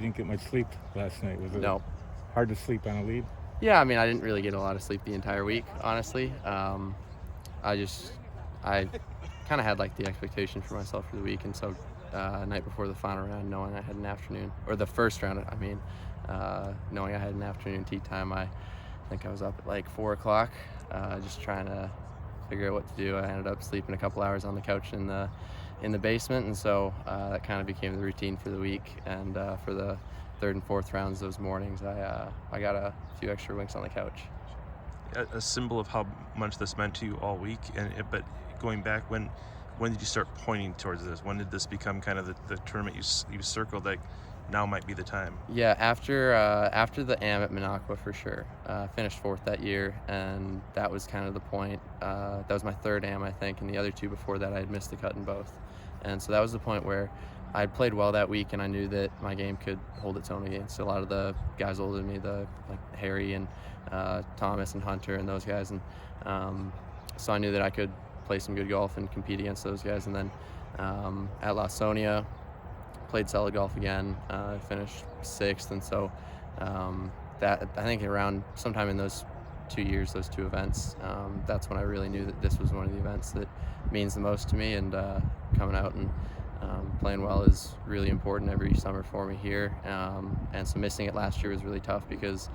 didn't get much sleep last night. Was it No. hard to sleep on a lead? Yeah, I mean, I didn't really get a lot of sleep the entire week, honestly. I kind of had like the expectation for myself for the week, and so night before the final round, knowing I had an afternoon, or the first round, I mean, knowing I had an afternoon tee time, I think I was up at like 4 o'clock, just trying to figure out what to do. I ended up sleeping a couple hours on the couch in the basement, and so that kind of became the routine for the week. And for the third and fourth rounds those mornings, I got a few extra winks on the couch. A symbol of how much this meant to you all week, but going back, when did you start pointing towards this? When did this become kind of the tournament you circled, like now might be the time? Yeah, after the AM at Minocqua for sure. Finished fourth that year, and that was kind of the point. That was my third AM, I think, and the other two before that I had missed the cut in both. And so that was the point where I had played well that week, and I knew that my game could hold its own against a lot of the guys older than me, like Harry and Thomas and Hunter and those guys. And so I knew that I could play some good golf and compete against those guys. And then at Lawsonia, played solid golf again. Finished sixth, and so that I think around sometime in those 2 years, those two events, that's when I really knew that this was one of the events that means the most to me. And coming out and playing well is really important every summer for me here. And so missing it last year was really tough because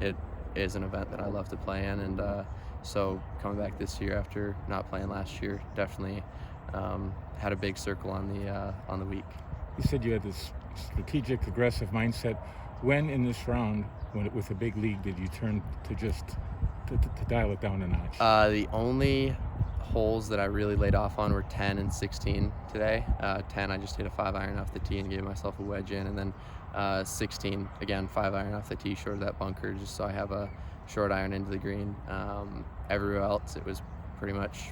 it is an event that I love to play in. And so coming back this year after not playing last year definitely had a big circle on the week. You said you had this strategic, aggressive mindset. When in this round, with a big league, did you turn to just to dial it down a notch? The only holes that I really laid off on were 10 and 16 today. 10, I just hit a 5-iron off the tee and gave myself a wedge in, and then 16, again, 5-iron off the tee, short of that bunker, just so I have a short iron into the green. Everywhere else, it was pretty much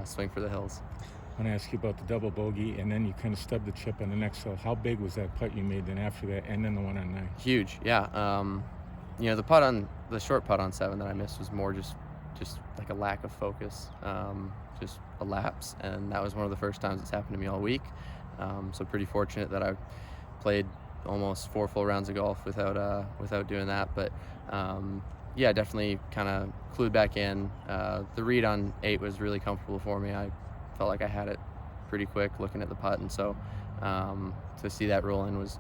swing for the hills. I want to ask you about the double bogey, and then you kind of stubbed the chip on the next hole. How big was that putt you made then after that, and then the one on 9? Huge, yeah. The short putt on 7 that I missed was more just like a lack of focus, just a lapse, and that was one of the first times it's happened to me all week. So pretty fortunate that I played almost 4 full rounds of golf without doing that. But yeah, definitely kind of clued back in. The read on 8 was really comfortable for me. I felt like I had it pretty quick looking at the putt, and so to see that roll in was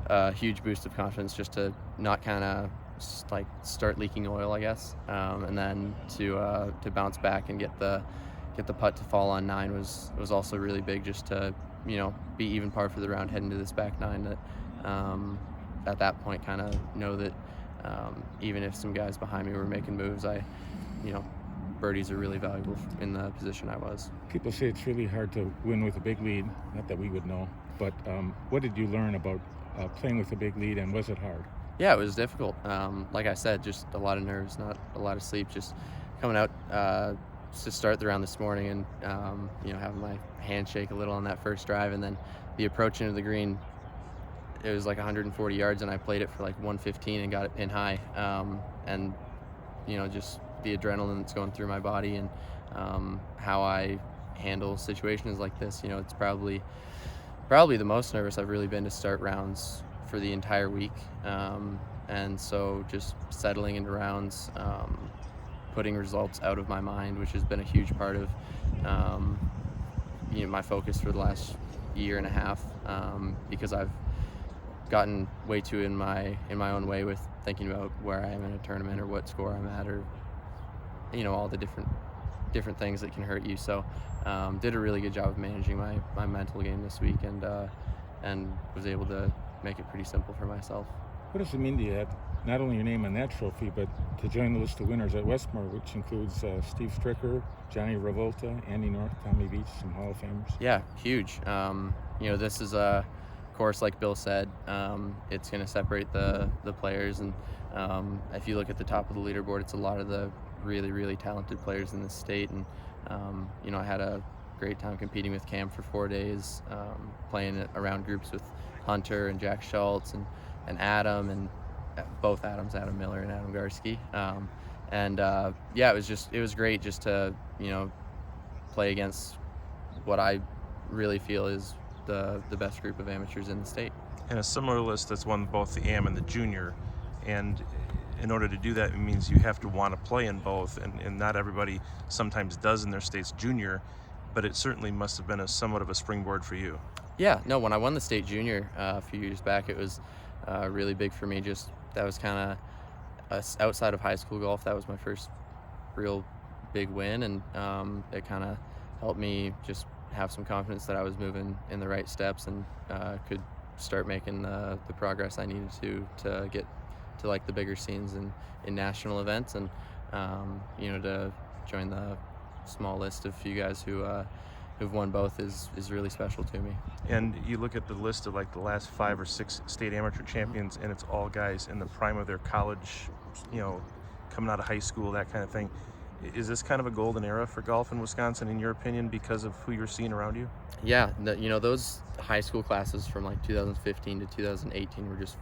a huge boost of confidence, just to not kind of like start leaking oil, I guess, and then to bounce back and get the putt to fall on 9 was also really big, just to be even par for the round heading to this back 9. That at that point kind of know that even if some guys behind me were making moves, birdies are really valuable in the position I was. People say it's really hard to win with a big lead. Not that we would know, but what did you learn about playing with a big lead, and was it hard? Yeah, it was difficult. Like I said, just a lot of nerves, not a lot of sleep. Just coming out to start the round this morning, and having my hand shake a little on that first drive, and then the approach into the green. It was like 140 yards, and I played it for like 115 and got it pin high. And just the adrenaline that's going through my body, and how I handle situations like this. It's probably the most nervous I've really been to start rounds for the entire week. And so just settling into rounds, putting results out of my mind, which has been a huge part of my focus for the last year and a half, because I've gotten way too in my own way with thinking about where I am in a tournament or what score I'm at, or all the different things that can hurt you. So did a really good job of managing my mental game this week, and was able to make it pretty simple for myself. What does it mean to you that not only your name on that trophy, but to join the list of winners at Westmore, which includes Steve Stricker, Johnny Revolta, Andy North, Tommy Beach, some Hall of Famers? Yeah, huge. This is a course, like Bill said, it's going to separate the players, and if you look at the top of the leaderboard, it's a lot of the really, really talented players in this state. And I had a great time competing with Cam for 4 days, playing around groups with Hunter and Jack Schultz and Adam, and both Adams, Adam Miller and Adam Garski. It was great just to play against what I really feel is the best group of amateurs in the state. And a similar list that's won both the AM and the junior. And in order to do that, it means you have to want to play in both. And not everybody sometimes does in their state's junior, but it certainly must have been somewhat of a springboard for you. Yeah, no, when I won the state junior a few years back, it was really big for me. Just that was kind of outside of high school golf. That was my first real big win, and it kind of helped me just have some confidence that I was moving in the right steps and could start making the progress I needed to get to like the bigger scenes in national events, and to join the small list of few guys who've won both is really special to me. And you look at the list of like the last 5 or 6 state amateur champions, and it's all guys in the prime of their college, coming out of high school, that kind of thing. Is this kind of a golden era for golf in Wisconsin, in your opinion, because of who you're seeing around you? Yeah, those high school classes from like 2015 to 2018 were just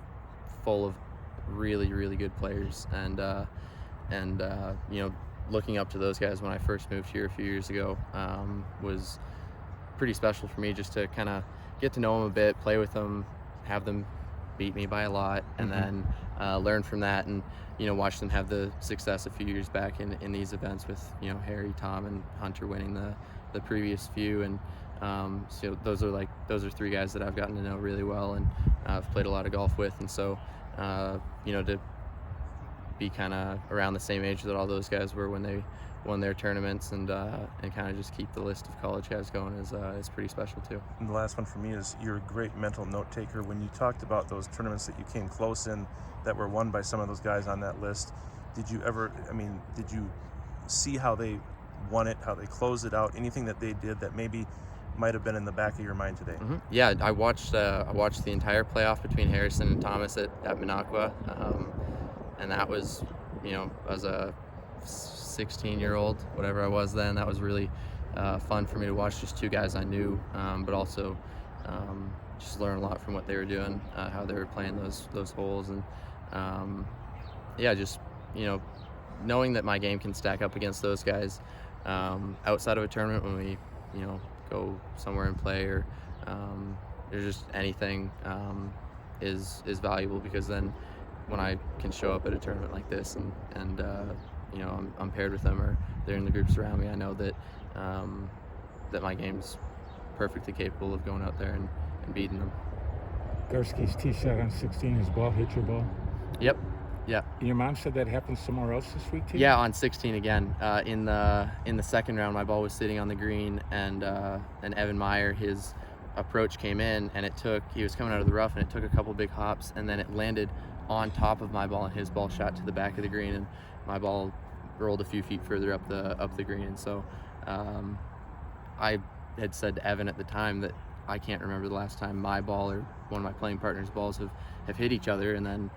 full of really, really good players, and looking up to those guys when I first moved here a few years ago was pretty special for me, just to kind of get to know them a bit, play with them, have them beat me by a lot, and then learn from that, and watch them have the success a few years back in these events with Harry, Tom, and Hunter winning the previous few, and so those are 3 guys that I've gotten to know really well, and I've played a lot of golf with, and so to be kind of around the same age that all those guys were when they won their tournaments, and kind of just keep the list of college guys going is pretty special too. And the last one for me is, you're a great mental note taker. When you talked about those tournaments that you came close in that were won by some of those guys on that list, did you see how they won it, how they closed it out, anything that they did that maybe might have been in the back of your mind today? Yeah, I watched the entire playoff between Harrison and Thomas at Minocqua, and that was, as a 16-year-old, whatever I was then, that was really fun for me to watch, just 2 guys I knew, but also just learn a lot from what they were doing, how they were playing those holes, and just knowing that my game can stack up against those guys outside of a tournament, when we go somewhere and play, or there's just anything is valuable, because then when I can show up at a tournament like this and I'm paired with them, or they're in the groups around me, I know that that my game's perfectly capable of going out there and beating them. Garski's tee shot on 16, his ball hit your ball. Yep. Yeah. And your mom said that happened somewhere else this week too? Yeah, on 16 again. In the second round, my ball was sitting on the green, and Evan Meyer, his approach came in, and he was coming out of the rough, and it took a couple big hops, and then it landed on top of my ball, and his ball shot to the back of the green, and my ball rolled a few feet further up the green. And so I had said to Evan at the time that I can't remember the last time my ball or one of my playing partner's balls have hit each other, and then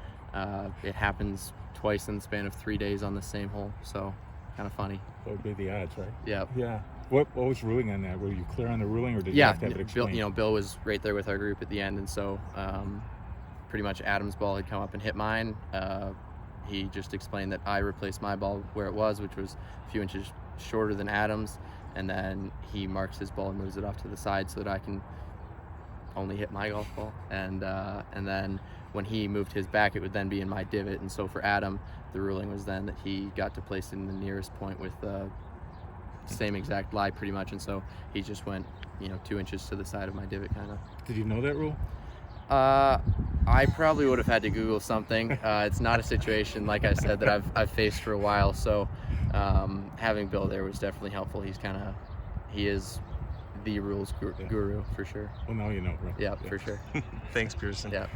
it happens twice in the span of 3 days on the same hole, so kind of funny. What would be the odds, right? Yeah. What was ruling on that? Were you clear on the ruling, or did you have to have it explained? Bill was right there with our group at the end, and so pretty much Adam's ball had come up and hit mine. He just explained that I replaced my ball where it was, which was a few inches shorter than Adam's, and then he marks his ball and moves it off to the side so that I can only hit my golf ball, and then when he moved his back, it would then be in my divot. And so for Adam, the ruling was then that he got to place it in the nearest point with the same exact lie pretty much, and so he just went 2 inches to the side of my divot, kind of. Did you know that rule? I probably would have had to Google something. It's not a situation, like I said, that I've faced for a while, so having Bill there was definitely helpful. He is the rules guru for sure. Well, now you know, bro. Yeah, for sure. Thanks, Piercen. Yeah.